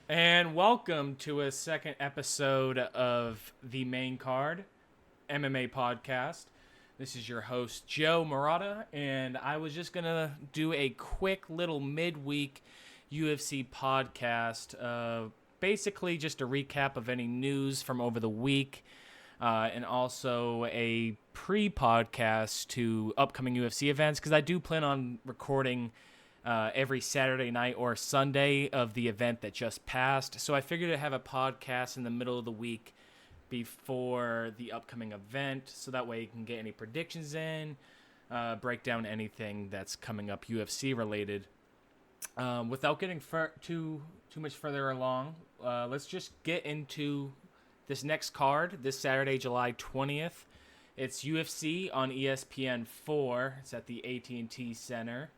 And welcome to a second episode of the Main Card MMA podcast. This is your host, Joe Murata, and I was just going to do a quick little midweek UFC podcast. Basically, just a recap of any news from over the week, and also a pre-podcast to upcoming UFC events, because I do plan on recording every Saturday night or Sunday of the event that just passed. So I figured to have a podcast in the middle of the week before the upcoming event, so that way you can get any predictions in, break down anything that's coming up UFC related. Without getting too much further along, let's just get into this next card this Saturday, July 20th. It's UFC on ESPN 4. It's at the AT&T Center.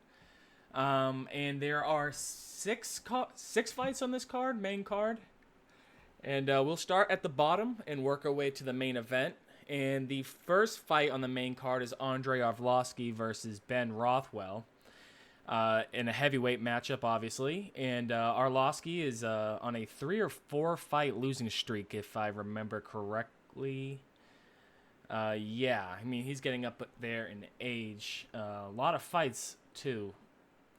And there are six fights on this main card. And we'll start at the bottom and work our way to the main event. And the first fight on the main card is Andrei Arlovski versus Ben Rothwell in a heavyweight matchup, obviously. And Arlovski is on a 3 or 4 fight losing streak, if I remember correctly. Yeah, I mean, he's getting up there in age. A lot of fights, too,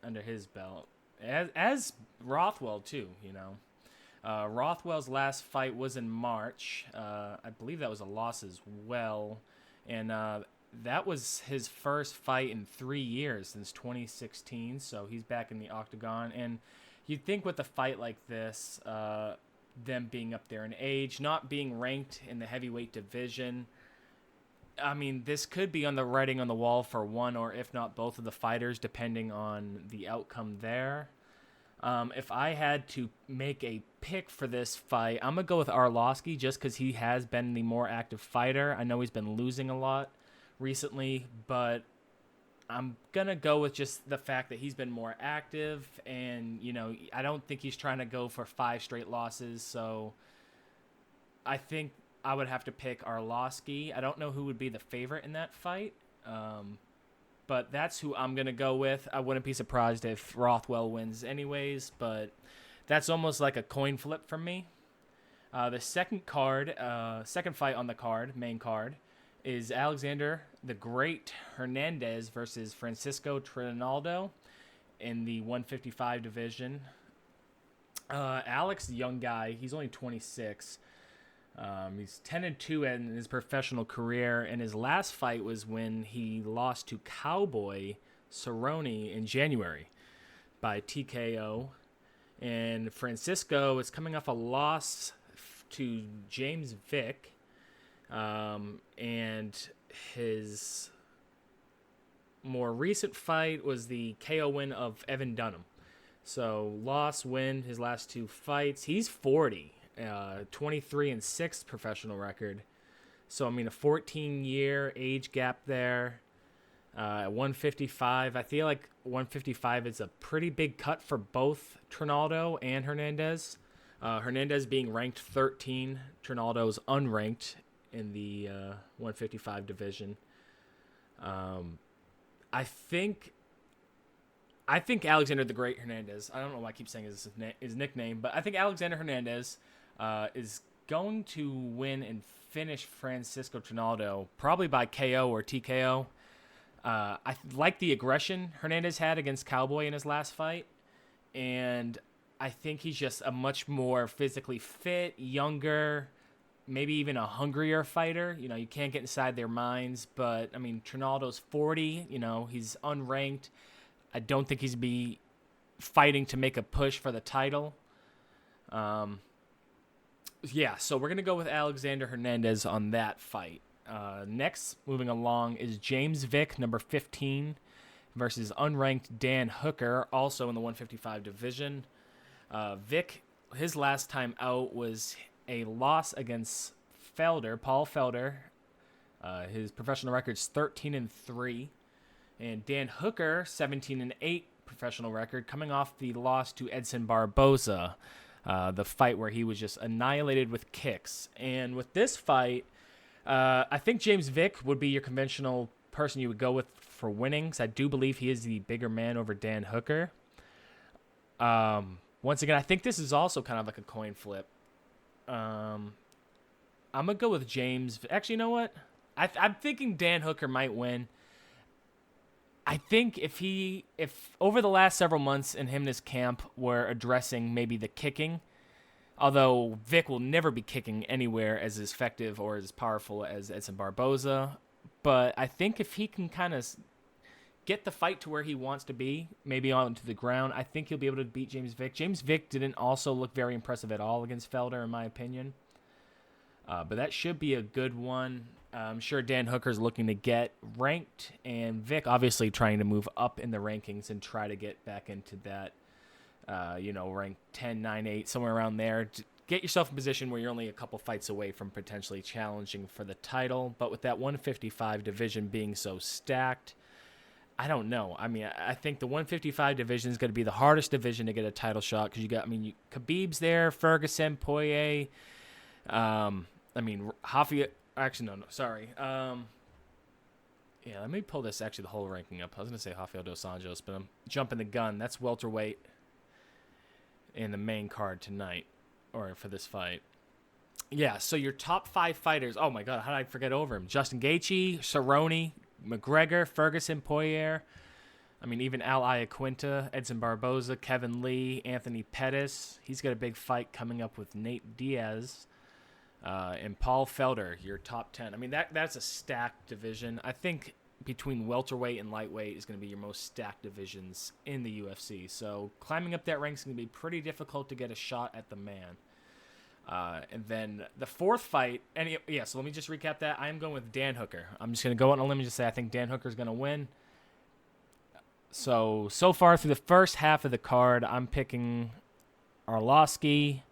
under his belt, as Rothwell too. Rothwell's last fight was in March. I believe that was a loss as well, and that was his first fight in 3 years since 2016. So he's back in the octagon, and you'd think with a fight like this, them being up there in age, not being ranked in the heavyweight division, I mean, this could be on the writing on the wall for one or if not both of the fighters, depending on the outcome there. If I had to make a pick for this fight, I'm going to go with Arlovski just because he has been the more active fighter. I know he's been losing a lot recently, but I'm going to go with just the fact that he's been more active. And, I don't think he's trying to go for 5 straight losses. So I think I would have to pick Arlovski. I don't know who would be the favorite in that fight, but that's who I'm going to go with. I wouldn't be surprised if Rothwell wins anyways, but that's almost like a coin flip for me. The second fight on the main card, is Alexander the Great Hernandez versus Francisco Trinaldo in the 155 division. Alex, the young guy, he's only 26. He's 10-2 in his professional career, and his last fight was when he lost to Cowboy Cerrone in January by TKO. And Francisco is coming off a loss to James Vick, and his more recent fight was the KO win of Evan Dunham. So loss, win, his last 2 fights. He's 40. 23-6 professional record. So, I mean, a 14-year age gap there. At 155, I feel like 155 is a pretty big cut for both Trinaldo and Hernandez. Hernandez being ranked 13, Trinaldo's unranked in the 155 division. I think Alexander the Great Hernandez, I don't know why I keep saying his nickname, but I think Alexander Hernandez is going to win and finish Francisco Trinaldo, probably by KO or TKO. I like the aggression Hernandez had against Cowboy in his last fight, and I think he's just a much more physically fit, younger, maybe even a hungrier fighter. You can't get inside their minds, but, I mean, Trinaldo's 40, he's unranked. I don't think he's be fighting to make a push for the title. Yeah, so we're going to go with Alexander Hernandez on that fight. Next, moving along, is James Vick, number 15, versus unranked Dan Hooker, also in the 155 division. Vick, his last time out was a loss against Paul Felder. His professional record's 13-3. And Dan Hooker, 17-8 professional record, coming off the loss to Edson Barboza. The fight where he was just annihilated with kicks. And with this fight, I think James Vick would be your conventional person you would go with for winning, because I do believe he is the bigger man over Dan Hooker. Once again, I think this is also kind of like a coin flip. I'm going to go with James. Actually, you know what? I'm thinking Dan Hooker might win. I think if over the last several months in him and his camp were addressing maybe the kicking, although Vic will never be kicking anywhere as effective or as powerful as Edson Barboza. But I think if he can kind of get the fight to where he wants to be, maybe onto the ground, I think he'll be able to beat James Vick. James Vick didn't also look very impressive at all against Felder, in my opinion. But that should be a good one. I'm sure Dan Hooker's looking to get ranked, and Vic obviously trying to move up in the rankings and try to get back into that, rank 10, 9, 8, somewhere around there. To get yourself in a position where you're only a couple fights away from potentially challenging for the title. But with that 155 division being so stacked, I don't know. I mean, I think the 155 division is going to be the hardest division to get a title shot because Khabib's there, Ferguson, Poirier. Rafael. Actually, no, sorry. Let me pull this, the whole ranking up. I was going to say Rafael dos Anjos, but I'm jumping the gun. That's welterweight in the main card tonight, or for this fight. Yeah, so your top 5 fighters. Oh, my God, how did I forget over him? Justin Gaethje, Cerrone, McGregor, Ferguson, Poirier. Even Al Iaquinta, Edson Barboza, Kevin Lee, Anthony Pettis. He's got a big fight coming up with Nate Diaz. And Paul Felder, your top 10. That's a stacked division. I think between welterweight and lightweight is going to be your most stacked divisions in the UFC. So climbing up that rank is going to be pretty difficult to get a shot at the man. And then the fourth fight, so let me just recap that. I am going with Dan Hooker. I'm just going to go on a limb and just say I think Dan Hooker is going to win. So far through the first half of the card, I'm picking Arlovsky,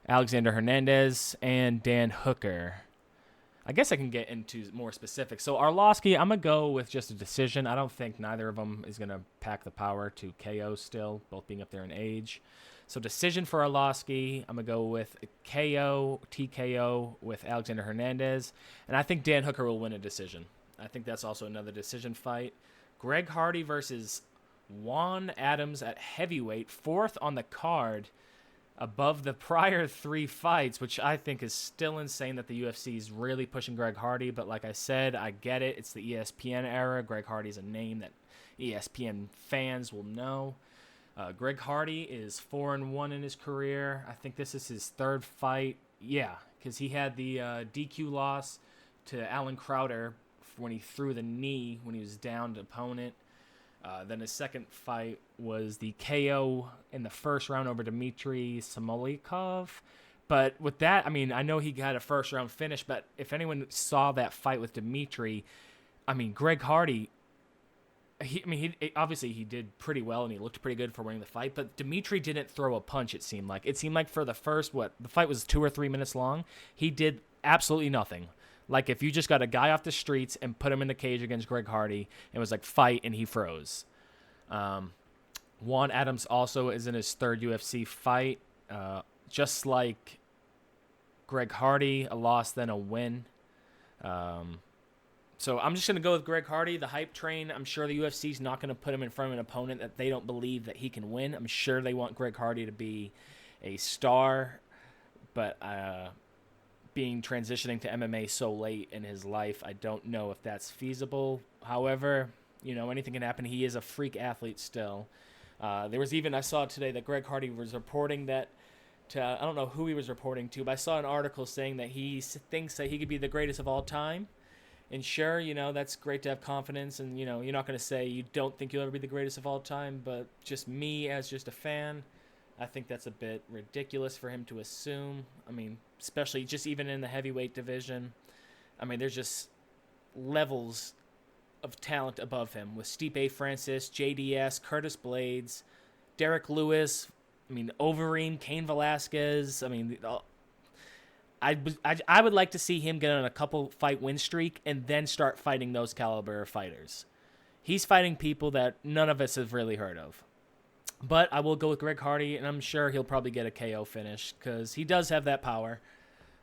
Alexander Hernandez, and Dan Hooker. I guess I can get into more specifics. So Arlovsky, I'm going to go with just a decision. I don't think neither of them is going to pack the power to KO still, both being up there in age. So decision for Arlovsky, I'm going to go with KO, TKO with Alexander Hernandez. And I think Dan Hooker will win a decision. I think that's also another decision fight. Greg Hardy versus Juan Adams at heavyweight, 4th on the card, above the prior 3 fights, which I think is still insane that the UFC is really pushing Greg Hardy. But like I said, I get it. It's the ESPN era. Greg Hardy's a name that ESPN fans will know. Greg Hardy is 4-1 in his career. I think this is his 3rd fight. Yeah, because he had the DQ loss to Alan Crowder when he threw the knee when he was down to opponent. Then his 2nd fight was the KO in the first round over Dmitry Samolikov. But with that, I know he got a first round finish, but if anyone saw that fight with Dmitry, Greg Hardy, obviously he did pretty well and he looked pretty good for winning the fight, but Dmitry didn't throw a punch, it seemed like. It seemed like for the first, the fight was 2 or 3 minutes long, he did absolutely nothing. Like if you just got a guy off the streets and put him in the cage against Greg Hardy and was like, fight, and he froze. Juan Adams also is in his 3rd UFC fight. Just like Greg Hardy, a loss, then a win. So I'm just going to go with Greg Hardy, the hype train. I'm sure the UFC's not going to put him in front of an opponent that they don't believe that he can win. I'm sure they want Greg Hardy to be a star, but being transitioning to MMA so late in his life, I don't know if that's feasible. However, anything can happen. He is a freak athlete still. There was even, I saw today that Greg Hardy was reporting that I don't know who he was reporting to, but I saw an article saying that he thinks that he could be the greatest of all time. And sure, that's great to have confidence, and, you're not going to say you don't think you'll ever be the greatest of all time, but just me as just a fan, I think that's a bit ridiculous for him to assume. Especially just even in the heavyweight division. There's just levels of talent above him with Stipe Francis, JDS, Curtis Blades, Derek Lewis, Overeem, Cain Velasquez. I would like to see him get on a couple fight win streak and then start fighting those caliber of fighters. He's fighting people that none of us have really heard of. But I will go with Greg Hardy, and I'm sure he'll probably get a KO finish because he does have that power.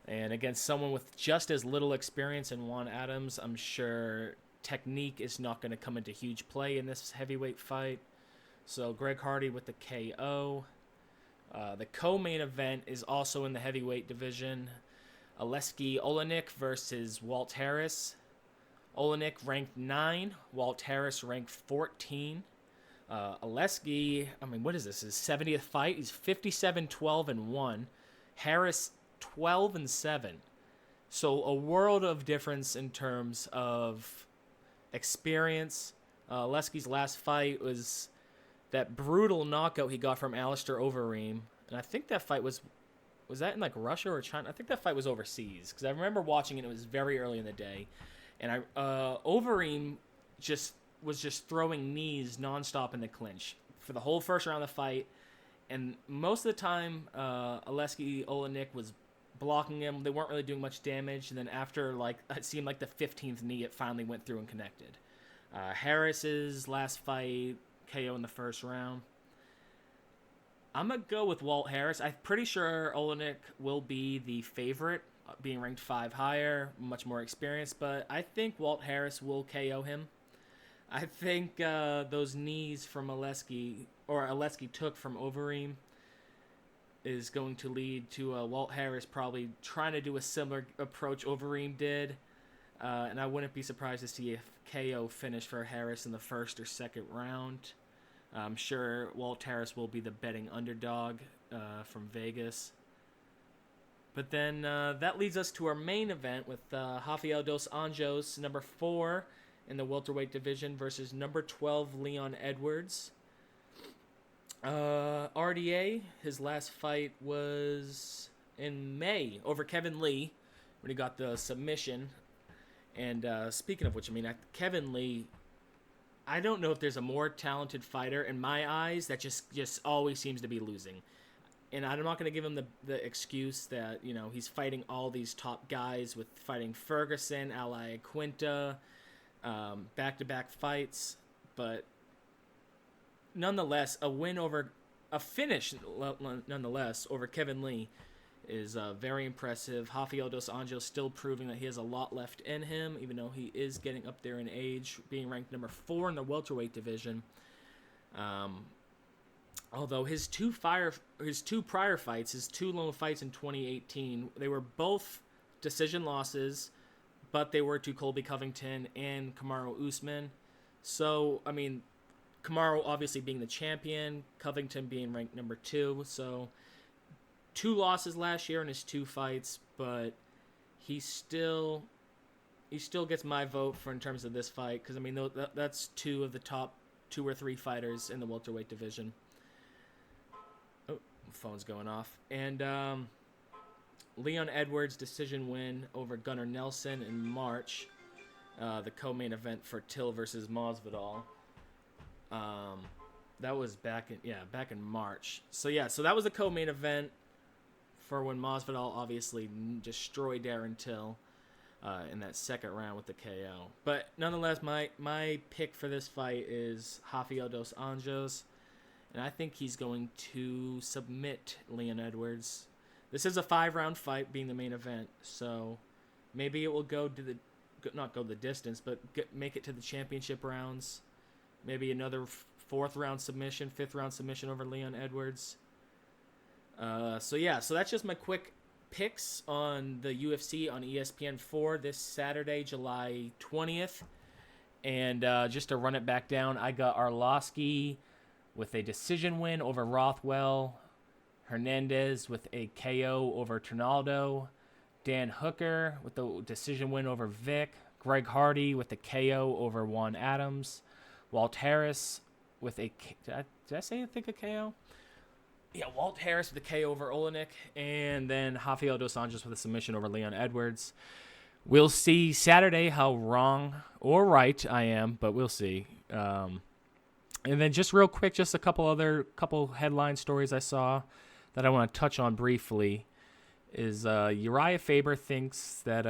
And against someone with just as little experience in Juan Adams, I'm sure technique is not going to come into huge play in this heavyweight fight. So Greg Hardy with the KO. The co-main event is also in the heavyweight division. Aleksei Oleinik versus Walt Harris. Oleinik ranked 9, Walt Harris ranked 14. Aleksei, what is this? His 70th fight? He's 57-12-1. Harris 12-7. So a world of difference in terms of experience. Aleskei's last fight was that brutal knockout he got from Alistair Overeem. And I think that fight was that in like Russia or China? I think that fight was overseas because I remember watching it. It was very early in the day. And Overeem was just throwing knees nonstop in the clinch for the whole first round of the fight. And most of the time, Aleksei Oleinik was blocking him. They weren't really doing much damage. And then after, it seemed like the 15th knee, it finally went through and connected. Harris's last fight, KO in the first round. I'm going to go with Walt Harris. I'm pretty sure Oleinik will be the favorite, being ranked 5 higher, much more experienced. But I think Walt Harris will KO him. I think those knees from Aleksei took from Overeem is going to lead to Walt Harris probably trying to do a similar approach Overeem did. And I wouldn't be surprised to see a KO finish for Harris in the first or second round. I'm sure Walt Harris will be the betting underdog from Vegas. But then that leads us to our main event with Rafael dos Anjos, number 4 in the welterweight division, versus number 12 Leon Edwards. RDA, his last fight was in May over Kevin Lee when he got the submission. And speaking of which, Kevin Lee, I don't know if there's a more talented fighter in my eyes that just always seems to be losing. And I'm not going to give him the excuse that, he's fighting all these top guys with fighting Ferguson, Ally Quinta, back-to-back fights. But nonetheless, a finish over Kevin Lee is very impressive. Rafael dos Anjos still proving that he has a lot left in him, even though he is getting up there in age, being ranked number 4 in the welterweight division. Although his two prior fights, his 2 lone fights in 2018, they were both decision losses, but they were to Colby Covington and Kamaru Usman. So, Kamaru obviously being the champion, Covington being ranked number 2. So 2 losses last year in his 2 fights, but he still gets my vote in terms of this fight because that's 2 of the top 2 or 3 fighters in the welterweight division. Oh, phone's going off. And Leon Edwards decision win over Gunnar Nelson in March, the co-main event for Till versus Masvidal. That was back in March. So that was the co-main event for when Masvidal obviously destroyed Darren Till in that second round with the KO. But nonetheless, my pick for this fight is Rafael dos Anjos, and I think he's going to submit Leon Edwards. This is a 5-round fight, being the main event, so maybe it will not go the distance, but make it to the championship rounds. Maybe another 4th round submission, 5th round submission over Leon Edwards. So that's just my quick picks on the UFC on ESPN 4 this Saturday, July 20th. And just to run it back down, I got Arlovski with a decision win over Rothwell, Hernandez with a KO over Trinaldo, Dan Hooker with the decision win over Vic, Greg Hardy with a KO over Juan Adams, Walt Harris with a... Did I say a KO? Yeah, Walt Harris with a KO over Oleinik, and then Rafael dos Anjos with a submission over Leon Edwards. We'll see Saturday how wrong or right I am, but we'll see. And then just real quick, just a couple headline stories I saw that I want to touch on briefly is Urijah Faber thinks that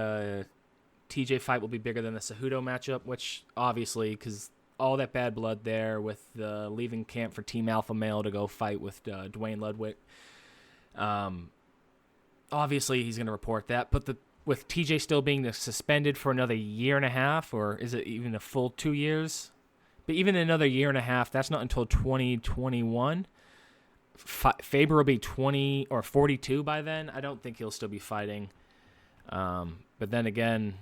TJ fight will be bigger than the Cejudo matchup, which obviously, because all that bad blood there with leaving camp for Team Alpha Male to go fight with Dwayne Ludwig. Obviously, he's going to report that. But with TJ still being suspended for another year and a half, or is it even a full 2 years? But even another year and a half, that's not until 2021. Faber will be 20 or 42 by then. I don't think he'll still be fighting. But then again,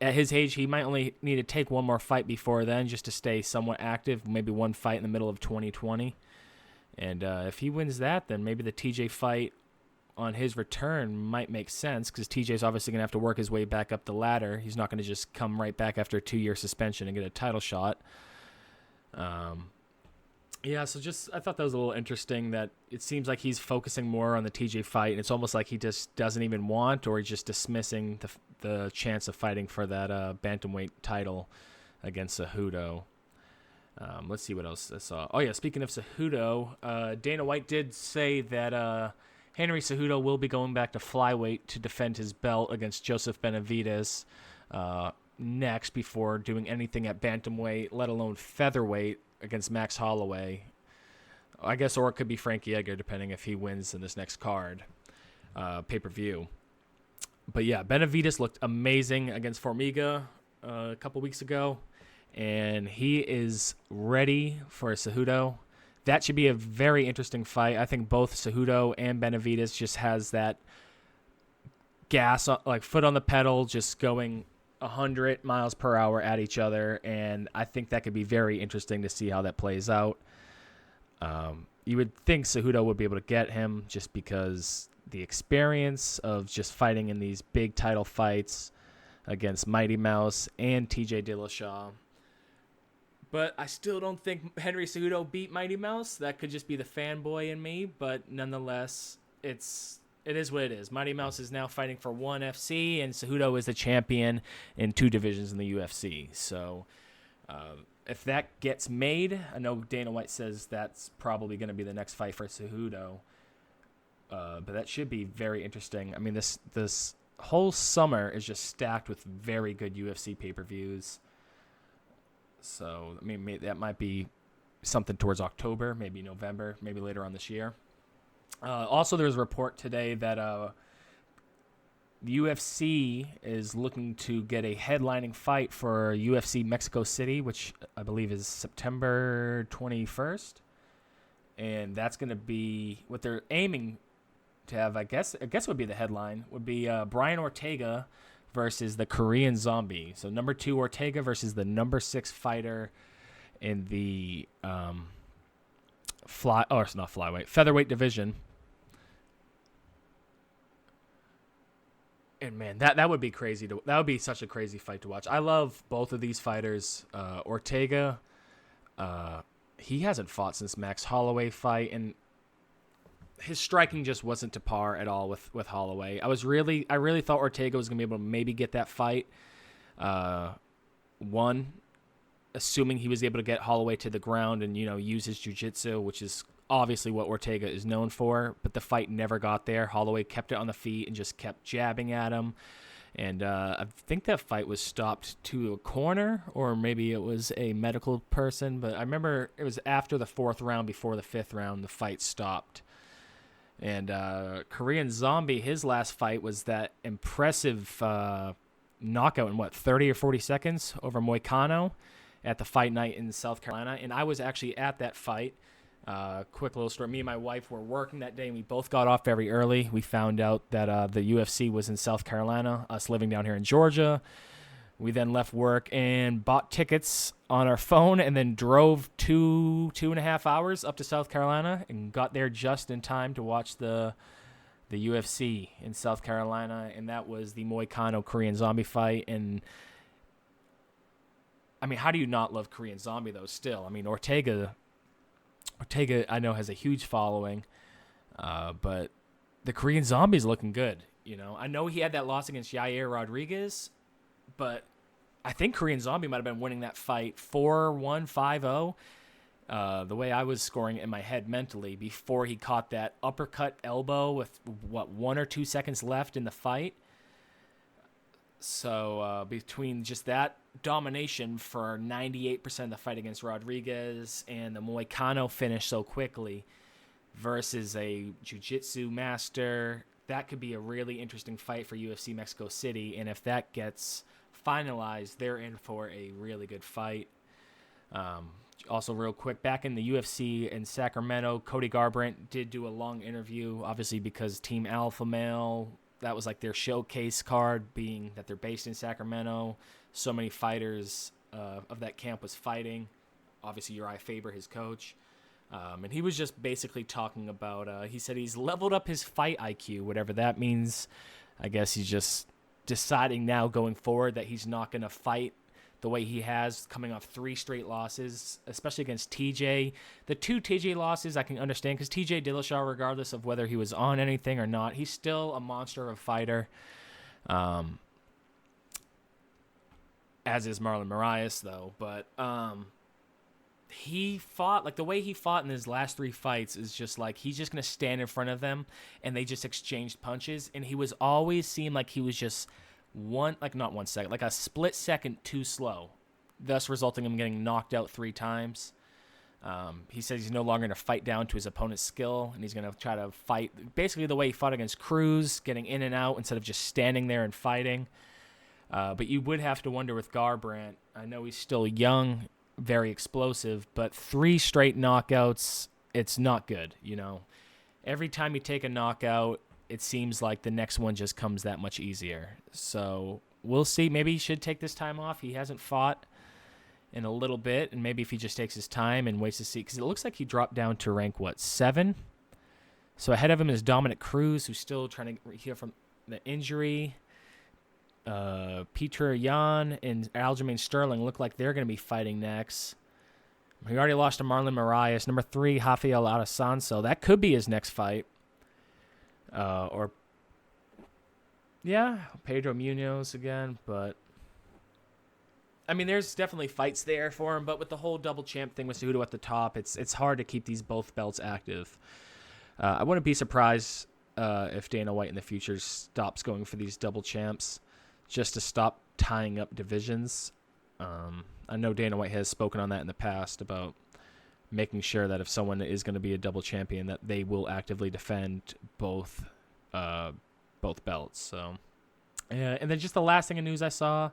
at his age, he might only need to take one more fight before then just to stay somewhat active, maybe one fight in the middle of 2020. And if he wins that, then maybe the TJ fight on his return might make sense because TJ's obviously going to have to work his way back up the ladder. He's not going to just come right back after a 2-year suspension and get a title shot. Yeah, so I thought that was a little interesting that it seems like he's focusing more on the TJ fight, and it's almost like he just doesn't even want, or he's just dismissing the chance of fighting for that bantamweight title against Cejudo. Let's see what else I saw. Oh, yeah, speaking of Cejudo, Dana White did say that Henry Cejudo will be going back to flyweight to defend his belt against Joseph Benavidez next before doing anything at bantamweight, let alone featherweight, against Max Holloway, I guess, or it could be Frankie Edgar, depending if he wins in this next card, pay-per-view. But yeah, Benavidez looked amazing against Formiga a couple weeks ago, and he is ready for Cejudo. That should be a very interesting fight. I think both Cejudo and Benavidez just has that gas, like foot on the pedal, just going 100 miles per hour at each other, and I think that could be very interesting to see how that plays out. You would think Cejudo would be able to get him just because the experience of just fighting in these big title fights against Mighty Mouse and TJ Dillashaw. But I still don't think Henry Cejudo beat Mighty Mouse. That could just be the fanboy in me, but nonetheless, it is what it is. Mighty Mouse is now fighting for ONE FC, and Cejudo is the champion in 2 divisions in the UFC. So if that gets made, I know Dana White says that's probably going to be the next fight for Cejudo. But that should be very interesting. I mean, this whole summer is just stacked with very good UFC pay-per-views. So, I mean, that might be something towards October, maybe November, maybe later on this year. Also, there's a report today that the UFC is looking to get a headlining fight for UFC Mexico City, which I believe is September 21st. And that's going to be what they're aiming to have, I guess would be the headline, would be Brian Ortega versus the Korean Zombie. So number 2 Ortega versus the number 6 fighter in the featherweight division. And man, that would be crazy. That would be such a crazy fight to watch. I love both of these fighters. Ortega, he hasn't fought since Max Holloway fight, and his striking just wasn't to par at all with Holloway. I really thought Ortega was gonna be able to maybe get that fight. Assuming he was able to get Holloway to the ground and use his jiu-jitsu, which is obviously what Ortega is known for, but the fight never got there. Holloway kept it on the feet and just kept jabbing at him. And I think that fight was stopped to a corner, or maybe it was a medical person, but I remember it was after the 4th round, before the 5th round, the fight stopped. And Korean Zombie, his last fight was that impressive knockout in 30 or 40 seconds over Moicano at the fight night in South Carolina. And I was actually at that fight. Quick little story. Me and my wife were working that day, and we both got off very early. We found out that the UFC was in South Carolina, us living down here in Georgia. We then left work and bought tickets on our phone and then drove 2.5 hours up to South Carolina and got there just in time to watch the UFC in South Carolina. And that was the Moicano Korean Zombie fight. And I mean, how do you not love Korean Zombie, though, still? I mean, Ortega, I know, has a huge following, but the Korean Zombie's looking good. I know he had that loss against Yair Rodriguez, but I think Korean Zombie might have been winning that fight 4-1, 5-0, the way I was scoring it in my head mentally before he caught that uppercut elbow with, 1 or 2 seconds left in the fight. So between just that domination for 98% of the fight against Rodriguez and the Moicano finish so quickly versus a jiu-jitsu master, that could be a really interesting fight for UFC Mexico City. And if that gets finalized, they're in for a really good fight. Also, real quick, back in the UFC in Sacramento, Cody Garbrandt did do a long interview, obviously because Team Alpha Male, that was like their showcase card, being that they're based in Sacramento. So many fighters of that camp was fighting. Obviously, Urijah Faber, his coach. And he was just basically talking about, he said he's leveled up his fight IQ, whatever that means. I guess he's just deciding now going forward that he's not going to fight the way he has, coming off 3 straight losses, especially against TJ. The 2 TJ losses I can understand, because TJ Dillashaw, regardless of whether he was on anything or not, he's still a monster of a fighter. As is Marlon Moraes, though. But he fought, like the way he fought in his last 3 fights is just like he's just going to stand in front of them and they just exchanged punches. And he was always seemed like he was just not 1 second, like a split second too slow, thus resulting in him getting knocked out 3 times. He says he's no longer going to fight down to his opponent's skill, and he's going to try to fight basically the way he fought against Cruz, getting in and out instead of just standing there and fighting. But you would have to wonder with Garbrandt. I know he's still young, very explosive, but 3 straight knockouts, it's not good, you know. Every time you take a knockout, it seems like the next one just comes that much easier. So we'll see. Maybe he should take this time off. He hasn't fought in a little bit, and maybe if he just takes his time and waits to see, because it looks like he dropped down to rank, 7? So ahead of him is Dominic Cruz, who's still trying to heal from the injury. Peter Yan and Aljamain Sterling look like they're going to be fighting next. He already lost to Marlon Moraes. Number 3, Rafael Adesanya. That could be his next fight. Pedro Munoz again. But, I mean, there's definitely fights there for him. But with the whole double champ thing with Cejudo at the top, it's hard to keep these both belts active. I wouldn't be surprised if Dana White in the future stops going for these double champs, just to stop tying up divisions. I know Dana White has spoken on that in the past about making sure that if someone is going to be a double champion, that they will actively defend both belts. So, and then just the last thing in news I saw,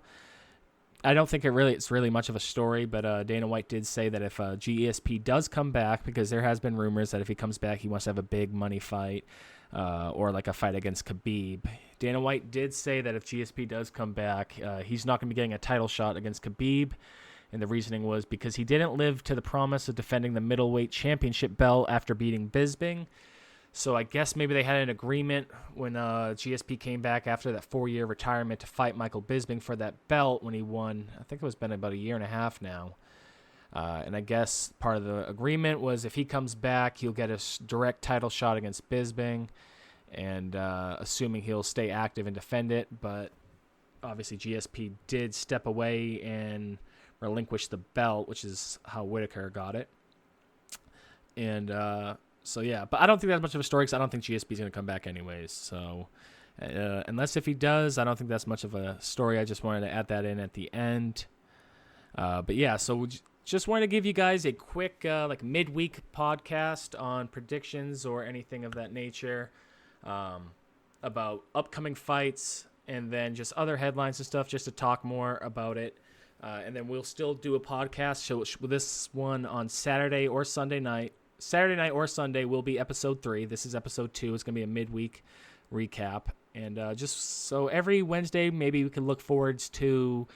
I don't think it's really much of a story, but Dana White did say that if GESP does come back, because there has been rumors that if he comes back, he wants to have a big money fight, or like a fight against Khabib. Dana White did say that if GSP does come back, he's not going to be getting a title shot against Khabib. And the reasoning was because he didn't live to the promise of defending the middleweight championship belt after beating Bisping. So I guess maybe they had an agreement when GSP came back after that 4-year retirement to fight Michael Bisping for that belt when he won. I think it's been about 1.5 years now. And I guess part of the agreement was if he comes back, he'll get a direct title shot against Bisping, and assuming he'll stay active and defend it. But obviously GSP did step away and relinquish the belt, which is how Whitaker got it. And so, yeah. But I don't think that's much of a story because I don't think GSP is going to come back anyways. So unless if he does, I don't think that's much of a story. I just wanted to add that in at the end. But, yeah, so just wanted to give you guys a quick midweek podcast on predictions or anything of that nature, about upcoming fights, and then just other headlines and stuff just to talk more about it. And then we'll still do a podcast. So this one on Saturday or Sunday night. Saturday night or Sunday will be episode 3. This is episode 2. It's going to be a midweek recap. And just so every Wednesday, maybe we can look forward to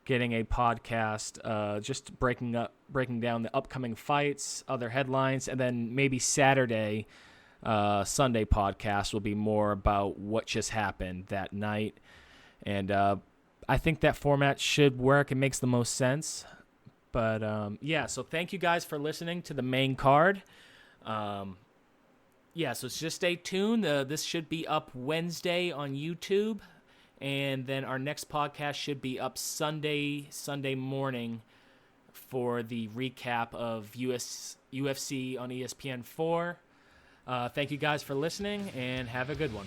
getting a podcast, just breaking down the upcoming fights, other headlines, and then maybe Saturday, Sunday podcast will be more about what just happened that night. And I think that format should work. It makes the most sense. But, so thank you guys for listening to the main card. So just stay tuned. This should be up Wednesday on YouTube. And then our next podcast should be up Sunday morning for the recap of UFC on ESPN 4. Thank you guys for listening, and have a good one.